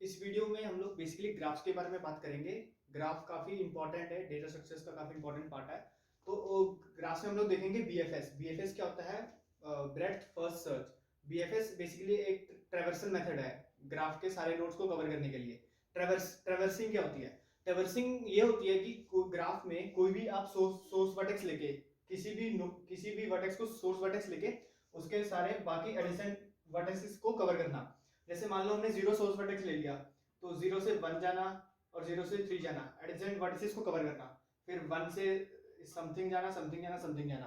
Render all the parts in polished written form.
इस वीडियो में हम लोग बेसिकली ग्राफ्स के बारे में बात करेंगे। ग्राफ काफी इंपॉर्टेंट है, डेटा स्ट्रक्चर्स का काफी इंपॉर्टेंट पार्ट है। तो ग्राफ्स में हम लोग देखेंगे बीएफएस। बीएफएस क्या होता है? Breadth first search. BFS basically एक ट्रैवर्सल मेथड है ग्राफ के सारे नोड्स को कवर करने के लिए। ट्रैवर्सिंग क्या होती है? ट्रैवर्सिंग ये होती है कि ग्राफ में कोई भी आप सोर्स वर्टेक्स लेके किसी भी वर्टेक्स को सोर्स वर्टेक्स लेके उसके सारे बाकी एडिसेंट वर्टेक्सेस को कवर करना। जैसे मान लो हमने जीरो सोर्स वर्टेक्स ले लिया, तो जीरो से 1 जाना और जीरो से 3 जाना, एडजेसेंट वर्टिसेस को कवर करना, फिर 1 से समथिंग जाना, समथिंग जाना, समथिंग जाना।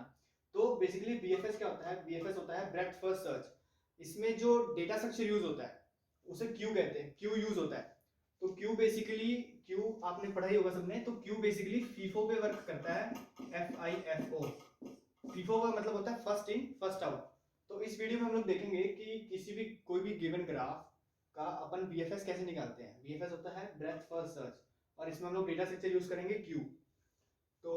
तो बेसिकली बीएफएस क्या होता है? बीएफएस होता है ब्रेड्थ फर्स्ट सर्च। इसमें जो डेटा स्ट्रक्चर यूज होता है उसे क्यू कहते हैं, क्यू यूज होता है। तो क्यू बेसिकली, क्यू आपने पढ़ा ही होगा सबने, तो क्यू बेसिकली फीफो पे वर्क करता है। FIFO। फीफो का मतलब होता है फर्स्ट इन फर्स्ट आउट। तो इस वीडियो में हम लोग देखेंगे कि कोई भी गिवन ग्राफ का अपन बीएफएस कैसे निकालते हैं। बीएफएस होता है ब्रेड्थ फर्स्ट सर्च और इसमें हम लोग डेटा स्ट्रक्चर यूज करेंगे क्यू। तो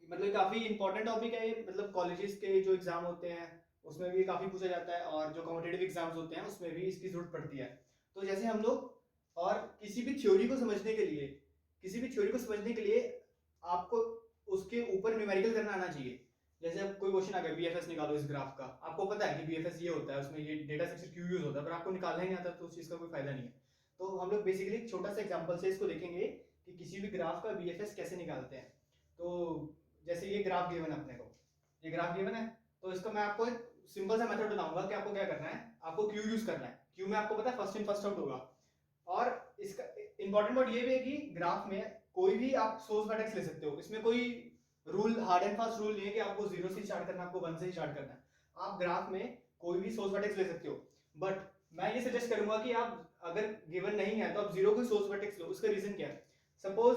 मतलब काफी इंपॉर्टेंट टॉपिक है ये। मतलब कॉलेजेस के जो एग्जाम होते हैं उसमें भी काफी पूछा जाता है और जो कॉम्पिटेटिव एग्जाम्स होते हैं उसमें भी इसकी जरूरत पड़ती है। तो जैसे हम लोग और किसी भी थ्योरी को समझने के लिए आपको उसके ऊपर न्यूमेरिकल करना आना चाहिए। जैसे अब कोई क्वेश्चन आ गया बीएफएस निकालो इस ग्राफ का, आपको पता है कि बीएफएस ये होता है, उसमें ये डेटा स्ट्रक्चर क्यू यूज होता है, पर आपको निकालना ही नहीं आता तो उस चीज का कोई फायदा नहीं है। तो हम लोग बेसिकली एक छोटा सा एग्जांपल से इसको देखेंगे कि किसी भी ग्राफ का बीएफएस कैसे निकालते हैं। तो जैसे ये ग्राफ गिवन है अपने को, ये ग्राफ गिवन है, तो इसका मैं आपको एक सिंपल सा मेथड बताऊंगा कि आपको क्या करना है। आपको क्यू यूज करना है। क्यू में आपको पता है फर्स्ट इन फर्स्ट आउट होगा। और इसका इंपॉर्टेंट वर्ड ये भी है कि ग्राफ में कोई भी आप सोर्स वर्टेक्स ले सकते हो। इसमें कोई rule, hard and fast rule नहीं है कि आपको जीरो से स्टार्ट करना है, आपको 1 से स्टार्ट करना है। आप ग्राफ में कोई भी सोर्स वर्टेक्स ले सकते हो, बट मैं ये सजेस्ट करूंगा कि आप अगर गिवन नहीं है तो आप जीरो को सोर्स वर्टेक्स लो। उसका रीजन क्या है? सपोज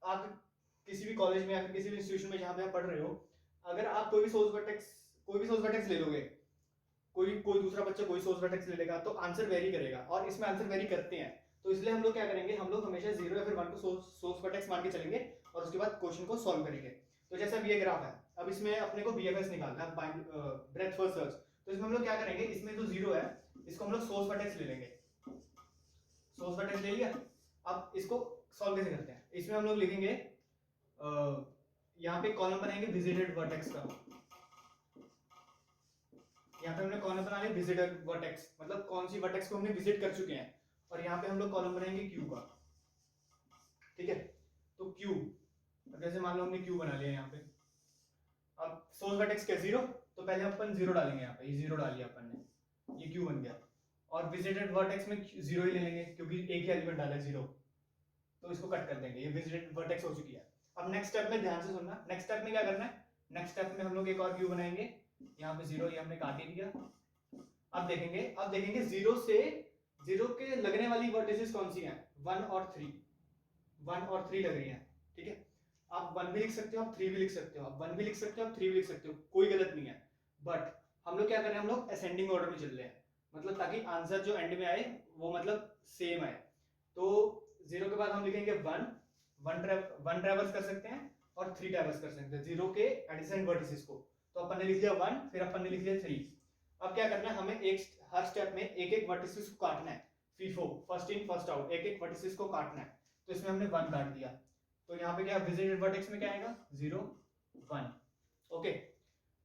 आप किसी भी कॉलेज में या फिर किसी भी इंस्टीट्यूशन में जहां पे आप पढ़ रहे हो, अगर आप कोई भी सोर्स वर्टेक्स ले लोगे, कोई दूसरा बच्चा कोई सोर्स वर्टेक्स ले लेगा, तो आंसर वेरी करेगा और इसमें आंसर वेरी करते हैं। तो इसलिए हम लोग क्या करेंगे, हम लोग हमेशा जीरो या फिर 1 को सोर्स वर्टेक्स मान के चलेंगे और उसके बाद क्वेश्चन को सॉल्व करेंगे। तो जैसे अब ये ग्राफ है, अब इसमें अपने को बीएफएस निकालना है, ब्रेड्थ फर्स्ट सर्च। तो इसमें हम लोग क्या करेंगे, इसमें जो जीरो है इसको हम लोग सोर्स वर्टेक्स ले लेंगे। सोर्स वर्टेक्स ले लिया। अब इसको सॉल्व कैसे करते हैं, इसमें हम लोग लिखेंगे यहाँ पे कॉलम बनाएंगे विजिटेड वर्टेक्स का। यहाँ पे हमने कॉलम बना लिया विजिटेड वर्टेक्स, मतलब कौन सी वर्टेक्स को हमने विजिट कर चुके हैं। और यहाँ पे हम लोग कॉलम बनाएंगे क्यू का। ठीक है, तो क्यू, अब जैसे मान लो हमने क्यू बना लिया यहाँ पे। अब सोर्स वर्टेक्स क्या, जीरो, तो पहले अपन जीरो डालेंगे यहाँ पे, ये जीरो डाल लिया अपन ने, ये क्यू बन गया। और विजिटेड वर्टेक्स में जीरो ही ले लेंगे क्योंकि एक ही एलिमेंट डाला है जीरो, तो इसको कट कर देंगे। ये विजिटेड वर्टेक्स हो चुकी है। अब नेक्स्ट स्टेप में ध्यान से सुनना, नेक्स्ट स्टेप में क्या करना है, नेक्स्ट स्टेप में हम लोग एक और क्यू बनाएंगे। यहाँ पे जीरो, ये हमने काट ही दिया। अब देखेंगे जीरो के लगने वाली वर्टिसेस कौन सी हैं, 1 और 3 लग रही हैं। ठीक है, आप 1 भी लिख सकते हो, आप 3 भी लिख सकते हो, आप 1 भी लिख सकते हो, आप 3 भी लिख सकते हो, कोई गलत नहीं है। बट हम लोग क्या कर रहे हैं, हम लोग असेंडिंग ऑर्डर में चल रहे हैं, मतलब ताकि आंसर जो एंड में आए वो मतलब सेम आए। तो जीरो के बाद हम लिखेंगे 1 ट्रैवर्स कर सकते हैं और 3 ट्रैवर्स कर सकते हैं जीरो के एडिसेंट वर्टिसेस को। तो अपन ने लिख लिया 1, फिर अपन ने लिख लिया 3। अब क्या करना है, हमें हर स्टेप में एक एक वर्टिसेस को काटना है। FIFO, first in first out, एक एक वर्टिसेस को काटना है। तो इसमें हमने 1 काट दिया, तो यहाँ पे क्या विजिटेड वर्टेक्स में क्या आएगा, 0 1। ओके,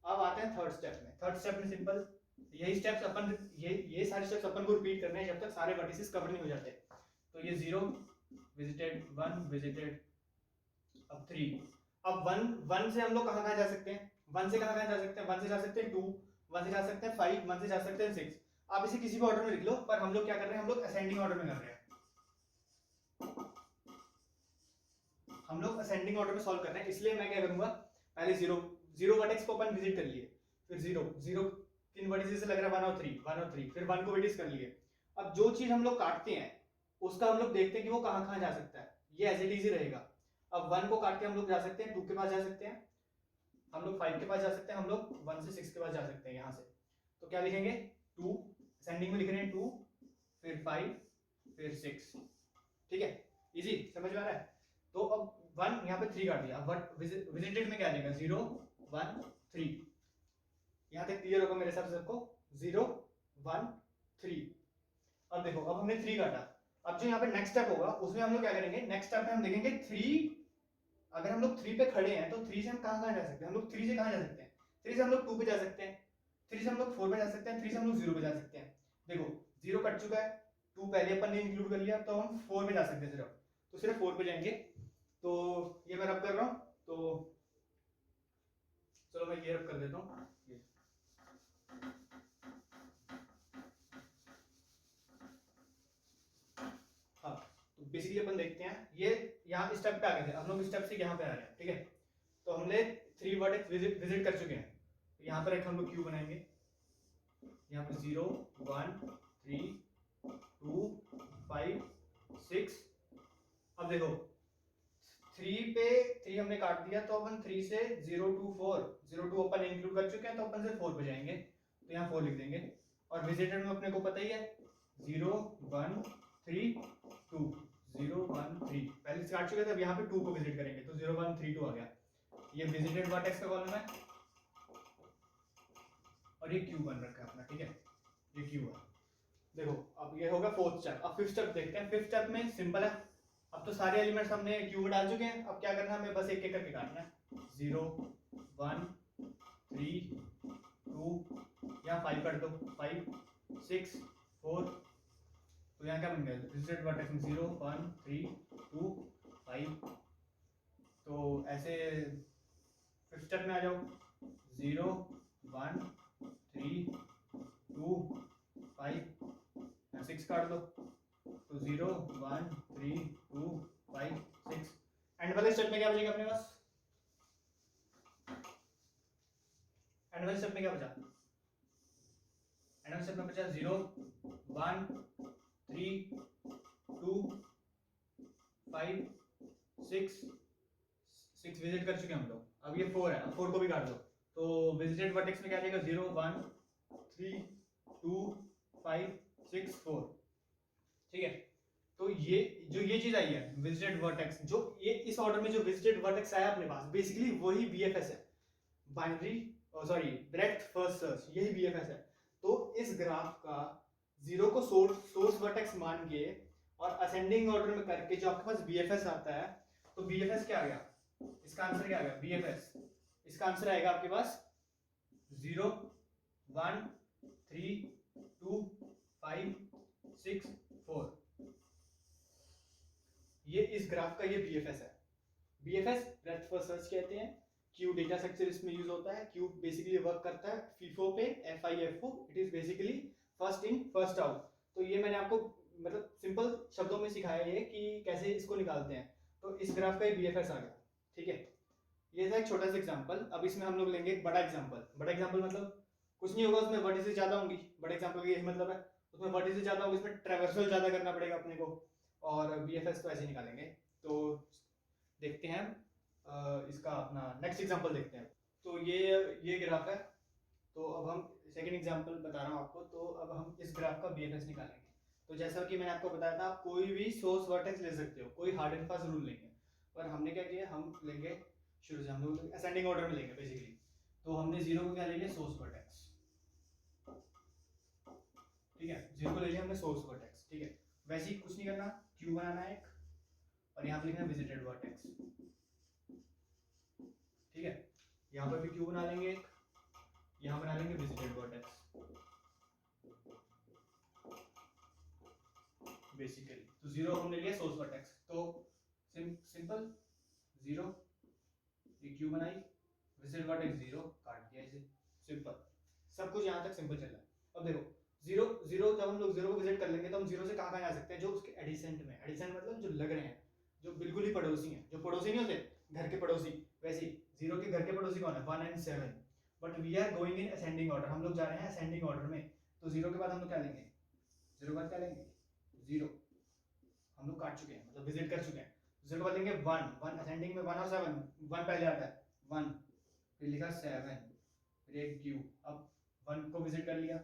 अब आते हैं थर्ड स्टेप में। थर्ड स्टेप में सिंपल यही स्टेप्स अपन, ये सारे स्टेप्स अपन को रिपीट करने हैं जब तक सारे वर्टिसेस कवर नहीं हो जाते। तो ये 0 विजिटेड, 1 विजिटेड, अब 3। अब 1 से हम लोग कहां जा सकते हैं, 1 से कहां जा सकते हैं, 1 से जा सकते हैं 2, 1 से जा सकते हैं 5, 1 से जा सकते हैं 6। आप इसे किसी भी ऑर्डर में लिख लो, पर हम लोग क्या कर रहे हैं, हम लोग असेंडिंग ऑर्डर में कर रहे हैं। हम लोग असेंडिंग ऑर्डर में सॉल्व कर रहे हैं, इसलिए मैं क्या करूंगा, पहले जीरो वर्टेक्स को अपन विजिट कर लिए, फिर जीरो किन वर्टिसेस से लग रहा है, 1 और 3, फिर 1 को विजिट कर लिए। अब जो चीज हम लोग काटते हैं उसका हम लोग देखते हैं कि वो कहां कहां जा सकता है, ये एज इट इज ही रहेगा। अब 1 को काट के हम लोग जा सकते हैं 2 के पास जा सकते हैं, हम लोग 5 के पास जा सकते हैं, हम लोग 1 से 6 के पास जा सकते हैं यहाँ से। तो क्या लिखेंगे, 2, असेंडिंग में लिख रहे हैं 2, फिर 5, फिर 6। ठीक है, इजी, समझ में आ रहा है। तो अब 1 यहाँ पे 3 काट दिया, बट विजिटेड में क्या आ जाएगा, 0 1 3। यहाँ तक क्लियर होगा मेरे हिसाब से सबको, 0 1 3। अब देखो, अब हमने 3 काटा, अब जो यहाँ पे नेक्स्ट स्टेप होगा उसमें हम लोग क्या करेंगे, नेक्स्ट स्टेप में हम देखेंगे 3, अगर हम लोग 3 पे खड़े हैं तो 3 से हम कहाँ कहाँ जा सकते हैं, हम लोग 3 से कहाँ जा सकते हैं, 3 से हम लोग 2 पे जा सकते हैं, 3 से हम लोग 4 पे जा सकते हैं, 3 से हम लोग 0 पे जा सकते हैं। देखो 0 कट चुका है, 2 पहले अपन ने इंक्लूड कर लिया, तो हम 4 पे जा सकते हैं सिर्फ, तो सिर्फ 4 पे जाएंगे। तो ये मैं रब कर रहा हूँ, तो चलो मैं ये रब कर देता हूँ। हाँ, तो बेसिकली अपन देखते हैं, ये यहाँ स्टेप पे आ गए थे, हम लोग स्टेप से यहाँ पे आ रहे हैं, ठीक है। तो हमने 3 वर्टेक्स विजिट कर चुके हैं, तो यहाँ पर एक हम लोग क्यू बनाएंगे, यहाँ पे 0 1 3 2 5 6। अब देखो 3 पे 3 हमने काट दिया, तो अपन 3 से 0 2 4, 0 2 अपन इंक्लूड कर चुके हैं, तो अपन से 4 पे जाएंगे, तो यहाँ 4 लिख देंगे। और विजिटेड में अपने को पता ही है 0 1 3 2, 0 1 3 पहले से काट चुके थे, अब यहाँ पे 2 को विजिट करेंगे, तो 0 1 3 2 आ गया। ये विजिटेड वर्टेक्स का कॉलम है, और ये क्यू बन रखा है अपना, ठीक है, ये क्यू है। देखो अब ये होगा 4th स्टेप। अब 5th स्टेप देखते हैं। 5th स्टेप में सिंपल है, अब तो सारे एलिमेंट्स हमने क्यू में डाल चुके हैं, अब क्या करना है, हमें बस एक एक करके काटना है। 0 1 3 2, यहाँ 5 कर दो, 5 6 4, तो यहाँ क्या बन गया, विजिटेड वर्टेक्स में 0 1 3 2 5। तो ऐसे 5th स्टेप में आ जाओ, 0 1 3 2 5, 6 काट दो, तो 0 1 3 2 5 6। एंड वाले स्टेप में क्या बचेगा अपने पास, एंड वाले स्टेप में क्या बचा, एंड वाले स्टेप में बचा 0 1 3 2 5 6 विजिट कर चुके हैं हम लोग। अब ये 4 है, अब 4 को भी काट दो, तो विजिटेड वर्टेक्स में क्या आ जाएगा, 0 1 3 2 5 6 4, ठीक है। तो ये जो ये चीज आई है विजिटेड वर्टेक्स, जो ये इस ऑर्डर में जो विजिटेड वर्टेक्स आया अपने पास, बेसिकली वही बीएफएस है, binary sorry breadth first search, यही बीएफएस है। तो इस ग्राफ का 0 को सोर्स वर्टेक्स मान के और असेंडिंग ऑर्डर में करके जो आपके पास बीएफएस आता है, तो बीएफएस क्या आ गया, इसका आंसर क्या आ गया, बीएफएस इसका आंसर आएगा आपके पास 0 1 3 2 5 6 4। ये इस ग्राफ का ये बीएफएस है। बीएफएस ब्रेड्थ फर्स्ट सर्च कहते हैं। क्यू डेटा स्ट्रक्चर इसमें यूज होता है। क्यू बेसिकली वर्क करता है फीफो पे, FIFO, it is basically first in first out. तो ये मैंने आपको मतलब सिंपल शब्दों में सिखाया ये कि कैसे इसको निकालते हैं। तो इस ग्राफ का ये बीएफएस आ गया, ठीक है। ये था एक छोटा सा एग्जांपल। अब इसमें हम लोग लेंगे एक बड़ा एग्जांपल। बड़ा एग्जांपल मतलब कुछ नहीं होगा, उसमें वर्टिसेस ज्यादा होंगी। बड़े एग्जांपल का यही मतलब है, उसमें वर्टिसेस ज्यादा होंगे, इसमें ट्रैवर्सल ज्यादा करना पड़ेगा अपने को, और बीएफएस तो ऐसे निकालेंगे। तो देखते हैं इसका अपना नेक्स्ट एग्जांपल देखते हैं। तो ये ग्राफ है। तो अब हम सेकंड एग्जांपल बता रहा हूँ आपको। तो अब हम इस ग्राफ का बीएफएस निकालेंगे। तो जैसा कि मैंने आपको बताया था, आप कोई भी सोर्स वर्टेक्स ले सकते हो, कोई हार्ड एंड फास्ट रूल नहीं है। पर हमने क्या किया, हम लेंगे शुरू से, हम लोग असेंडिंग ऑर्डर में लेंगे बेसिकली। तो हमने 0 को क्या ले लिया, सोर्स वर्टेक्स, ठीक है। 0 को ले लिया हमने सोर्स वर्टेक्स, ठीक है। वैसे ही कुछ नहीं करना, क्यू बनाना है एक, और यहाँ पे लिखना विजिटेड वर्टेक्स, ठीक है। यहाँ पर भी क्यू बना लेंगे एक, यहाँ बना लेंगे विजिटेड वर्टेक्स बेसिकली। तो 0 हमने लिया सोर्स वर्टेक्स, तो सिंपल 0, ये क्यू बनाई, विजिटेड वर्टेक्स 0, काट दिया इसे, सिंपल। सब कुछ यहाँ तक सिंपल चल रहा है। अब देखो 0 जब हम लोग 0 को विजिट कर लेंगे, तो हम 0 से कहाँ जा सकते हैं, जो उसके एडिसेंट में, एडिसेंट मतलब जो लग रहे हैं, जो बिल्कुल ही पड़ोसी हैं। जो पड़ोसी नहीं होते घर के पड़ोसी, वैसे 0 के घर के पड़ोसी कौन है, 1 and 7। But we are going in ascending order, हम लोग जा रहे हैं असेंडिंग ऑर्डर में। तो 0 के बाद हम लोग क्या लेंगे, 0 के बाद क्या लेंगे, 0 हम लोग काट चुके हैं, मतलब विजिट कर चुके हैं। 0 के बाद लेंगे 1 असेंडिंग में, 1 और 7, 1 पहले आता है 1, फिर लिखा 7, फिर एक क्यू। अब 1 को विजिट कर लिया,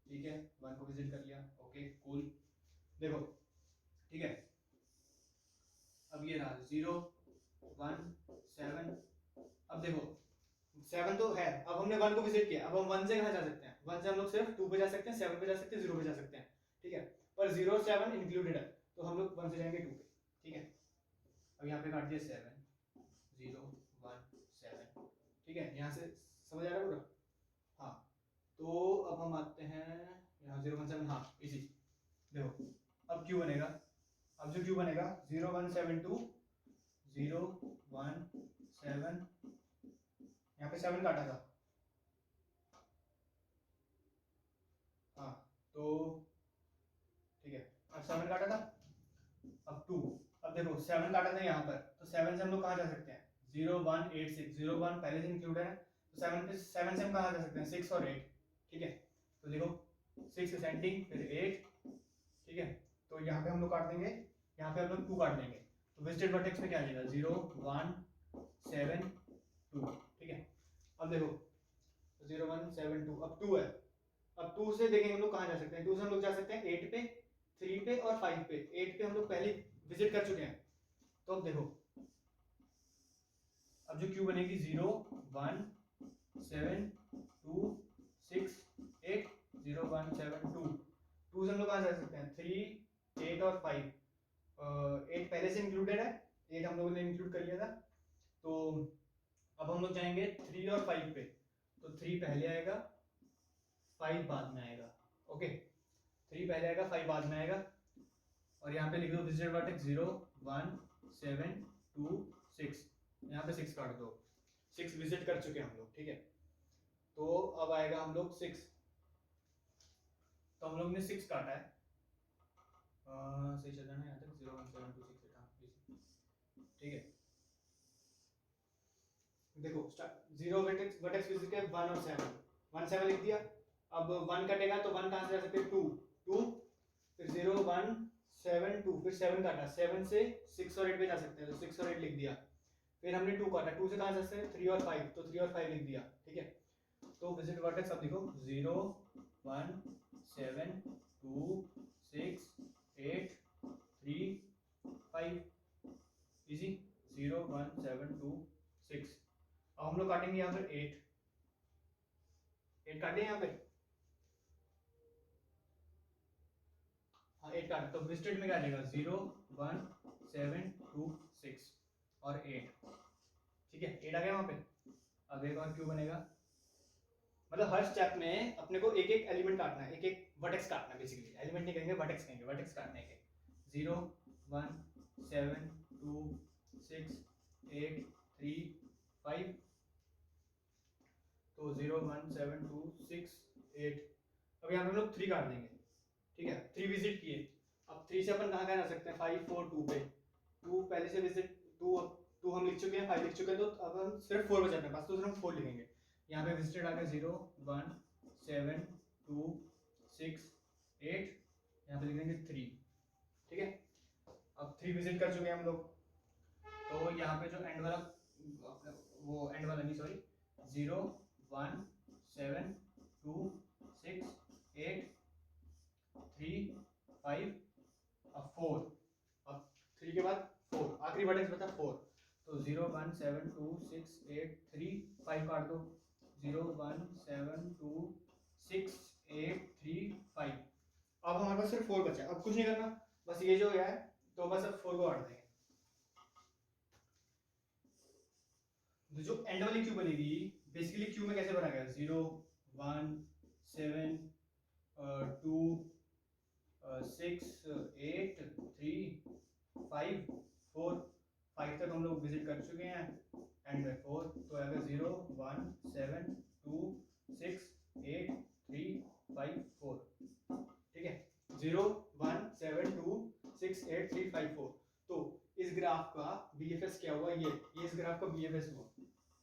ठीक है, 1 को विजिट कर लिया, ओके कूल। देखो ठीक है, अब ये रहा 0 1 7। अब देखो 7 तो है, अब हमने 1 को विजिट किया, अब हम 1 से कहाँ जा सकते हैं, 1 से हम लोग सिर्फ 2 पे जा सकते हैं, 7 पे जा सकते हैं, 0 पे जा सकते हैं, ठीक है। पर 0 और 7 इंक्लूडेड है, तो हम लोग 1 से जाएंगे 2 पे, ठीक है। अब यहाँ पे काट दिया 7 0 1 7, ठीक है। यहाँ से समझ आ रहा है पूरा? हाँ, तो अब हम आते हैं यहाँ 0 1 7, हाँ इसी, देखो अब क्यू बनेगा। अब जो क्यू बनेगा 0 1 7 2 0 1 7, यहाँ पे 7 काटा था, हाँ तो ठीक है, अब 7 काटा था, अब 2, अब देखो 7 काटा था यहाँ पर, तो 7 से हम लोग कहाँ जा सकते हैं? 0 1 8 6, 0 1 पहले से इंक्लूड है, तो 7 से हम कहाँ जा सकते हैं? 6 और 8, ठीक है। तो देखो 6 असेंडिंग फिर 8, ठीक है। तो यहाँ पे हम लोग काट देंगे, यहाँ पे हम लोग 2 काट देंगे, तो विजिटेड वर्टेक्स में क्या आ जाएगा? 0 1 7 2, ठीक है। अब देखो 0 1 7 2, अब 2 है, अब 2 से देखेंगे हम लोग कहाँ जा सकते हैं? 2 से हम लोग जा सकते हैं 8 पे, 3 पे और 5 पे। 8 पे हम लोग पहले विजिट कर चुके हैं, तो अब देखो अब जो क्यू बनेगी 0 1 7 2 6 8, 0 1 7 2, 2 से हम लोग कहाँ जा सकते हैं? 3 8 और 5, 8 पहले से इंक्लूडेड है, 8 हम लोगों ने इंक्लूड कर लिया था, तो अब हम लोग जाएंगे 3 और 5 पे, तो 3 पहले आएगा 5 बाद में आएगा, ओके। 3 पहले आएगा 5 बाद में आएगा, और यहाँ पे लिख दो विजिटेड वर्टेक्स 0 1 7 2 6, यहाँ पे 6 काट दो, 6 विजिट कर चुके हैं हम लोग, ठीक है। तो अब आएगा हम लोग 6, तो हम लोग ने 6 काटा है, सही चल रहा है ना यहाँ तक? 0 1 7 2 6 8, ठीक है। देखो 0 वर्टेक्स विजिट के 1 और 7, 1 7 लिख दिया, अब 1 कटेगा तो 1 कहाँ से जा सकते हैं? 2 2, फिर 0 1 7 2, फिर 7 काटा, 7 से 6 और 8 पे जा सकते हैं, तो 6 और 8 लिख दिया, फिर हमने 2 काटा, 2 से कहाँ जा सकते हैं? 3 और 5, तो 3 और 5 लिख दिया, ठीक है। तो विजिट वर्टेक्स अब देखो 0 1 7 2 6 8 3 5, इजी, 0 1 7 2 6। अब हम लोग काटेंगे यहाँ पर 8 काटे यहाँ पे, हाँ 8 काटे, तो विजिटेड में क्या आ जाएगा? 0 1 7 2 6 और 8, ठीक है। 8 आ गया वहां पे। अब एक और क्यू बनेगा, मतलब हर स्टेप में अपने को एक एक एलिमेंट काटना है, एक एक वर्टेक्स काटना है, बेसिकली एलिमेंट नहीं कहेंगे, वर्टेक्स कहेंगे, वर्टेक्स काटने के। 0 1 7 2 6 8 3 5, तो 0 1 7 2 6 8, अब यहाँ पे हम लोग 3 काट देंगे, ठीक है। 3 विजिट किए, अब 3 से अपन कहाँ कहाँ जा सकते हैं? 5 4 2 पे, 2 पहले से विजिट, 2 हम लिख चुके हैं, 5 लिख चुके हैं, तो अब हम सिर्फ 4 बचा अपने पास, तो सिर्फ हम 4 लिखेंगे। यहाँ पे विजिटेड आ गया 0 1 7 2 6 8, यहाँ पे लिख देंगे 3, ठीक है। अब 3 विजिट कर चुके हैं हम लोग, तो यहाँ पे जो एंड वाला, वो एंड वाला नहीं सॉरी, 0 1 7 2 6 8 3 5, अब 4, अब 3 के बाद 4, आखिरी वर्टेक्स बचा 4, तो 0 1 7 2 6 8 3 5 काट दो, 0 1 7 2 6 8 3 5। अब हमारे पास सिर्फ 4 बचा, अब कुछ नहीं करना, बस ये जो है, तो बस अब 4 को काट देंगे। तो जो एंड वाली क्यू बनेगी, बेसिकली क्यू में कैसे बना गया? 0 1 7 2 6 8 3 5 4, 5 तक हम लोग विजिट कर चुके हैं, एंड 4, तो आएगा 0 1 7 2 6 8 3 5 4, ठीक है। 0 1 7 2 6 8 3 5 4, तो इस ग्राफ का BFS क्या हुआ? ये इस ग्राफ का BFS हुआ,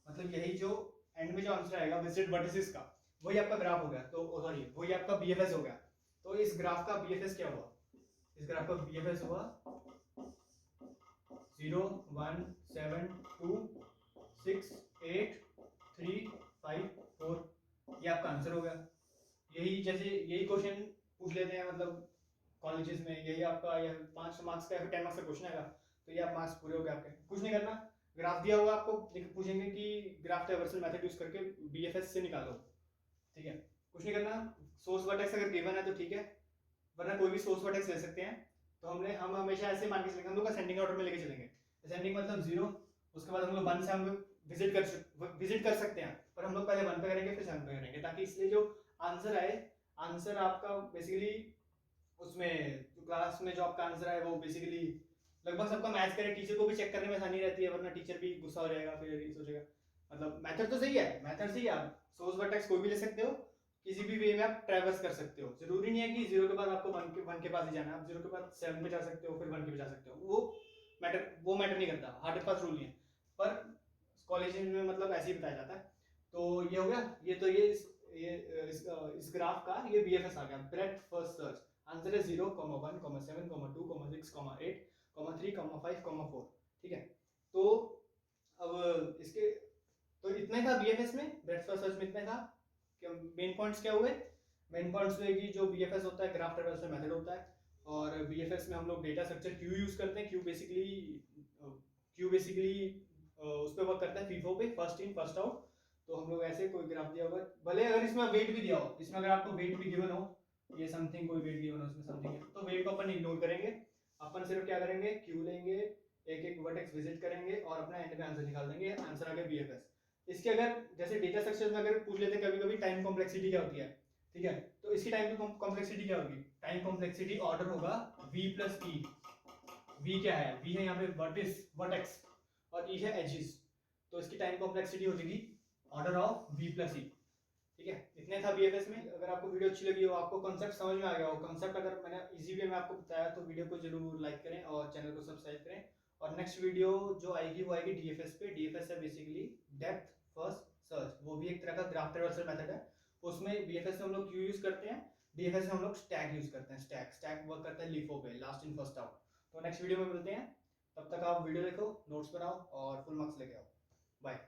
मतलब यही जो एंड में जो आंसर आएगा विजिट वर्टिसेस का, वही आपका ग्राफ हो गया, तो सॉरी वही आपका BFS हो गया। तो इस ग्राफ का BFS क्या हुआ? इस ग्राफ का BFS हुआ 0 1 7 2 6 8 3 5 4, ये आपका आंसर हो गया। यही जैसे यही क्वेश्चन पूछ लेते हैं, मतलब कॉलेजेस में यही आपका, या 5 मार्क्स का या 10 मार्क्स का क्वेश्चन आएगा, तो ये आप मार्क्स पूरे हो गए आपके। कुछ नहीं करना, ग्राफ दिया हुआ आपको, पूछेंगे कि ग्राफ ट्रैवर्सल मेथड यूज करके BFS से निकालो, ठीक है। कुछ नहीं करना, सोर्स वर्टेक्स अगर गिवन है तो ठीक है, वरना कोई भी सोर्स वर्टेक्स ले सकते हैं, तो हम हमेशा ऐसे मान के चलेंगे, हम लोग असेंडिंग ऑर्डर में लेके चलेंगे। असेंडिंग मतलब 0, उसके बाद हम लोग 1 से हम विजिट कर सकते हैं, पर हम लोग पहले 1 पे करेंगे फिर 7 पे करेंगे, ताकि इसलिए जो आंसर आए, आंसर आपका बेसिकली उसमें जो क्लास में जो आपका आंसर है वो बेसिकली लगभग सबका मैच करे, टीचर को भी चेक करने में आसानी रहती है, वरना टीचर भी गुस्सा हो जाएगा, फिर ये सोचेगा। मतलब मेथड तो सही है, मेथड सही है, आप सोर्स वर्टेक्स कोई भी ले सकते हो, किसी भी वे में आप ट्रैवर्स कर सकते हो। जरूरी नहीं है कि 0 के बाद आपको 1 के पास ही जाना है, आप 0 के बाद 7 पे जा सकते हो, फिर 1 के पे जा सकते हो, वो मैटर नहीं करता, हार्ड एंड फास्ट रूल नहीं है, पर कॉलेज में मतलब ऐसे ही बताया जाता है। तो ये हो गया, ये तो ये इस ग्राफ का ये बीएफएस आ गया, ब्रेड्थ फर्स्ट सर्च। आंसर है 0, 1, 7, 2, 6, 8, 3, 5, 4। ठीक है, तो अब इसके तो इतना ही था बीएफएस में, ब्रेड्थ फर्स्ट सर्च में इतना ही था। मेन पॉइंट्स क्या हुए? मेन पॉइंट्स हुए कि जो बीएफएस होता है ग्राफ ट्रैवर्सल मेथड होता है, और बीएफएस में हम लोग डेटा स्ट्रक्चर क्यू यूज करते हैं। क्यू बेसिकली उस पे वर्क करता है फीफो पे, फर्स्ट इन फर्स्ट आउट। तो हम लोग ऐसे कोई ग्राफ दिया होगा, भले अगर इसमें वेट भी दिया हो, इसमें अगर आपको वेट भी गिवन हो, ये समथिंग कोई वेट गिवन हो, उसमें समथिंग है, तो वेट को अपन इग्नोर करेंगे। अपन सिर्फ क्या करेंगे, क्यू लेंगे, एक एक वर्टेक्स विजिट करेंगे और अपना एंड में आंसर निकाल देंगे। आंसर आ गया बीएफएस। इसके अगर जैसे डेटा स्ट्रक्चर में अगर पूछ लेते कभी कभी टाइम कॉम्प्लेक्सिटी क्या होती है, ठीक है, तो इसकी टाइम कॉम्प्लेक्सिटी क्या होगी? टाइम कॉम्प्लेक्सिटी ऑर्डर होगा v प्लस ई। v क्या है? v है यहाँ पे वर्टेक्स, और e है एजिस, तो इसकी टाइम कॉम्प्लेक्सिटी हो जाएगी ऑर्डर ऑफ v प्लस ई। ठीक है, इतने था बीएफएस में। अगर आपको वीडियो अच्छी लगी हो, आपको कॉन्सेप्ट समझ में आ गया हो, कॉन्सेप्ट अगर मैंने इजी वे में आपको बताया, तो वीडियो को जरूर लाइक करें और चैनल को सब्सक्राइब करें। और नेक्स्ट वीडियो जो आएगी वो आएगी डीएफएस पे। डीएफएस है बेसिकली डेप्थ फर्स्ट सर्च, वो भी एक तरह का ग्राफ ट्रैवर्सल मेथड है। उसमें बीएफएस में हम लोग क्यू यूज करते हैं, डीएफएस में हम लोग स्टैक यूज करते हैं। स्टैक वर्क करता है लिफो पे, लास्ट इन फर्स्ट आउट। तो नेक्स्ट वीडियो में मिलते हैं, तब तक आप वीडियो देखो, नोट्स बनाओ और फुल मार्क्स लेके आओ। बाय।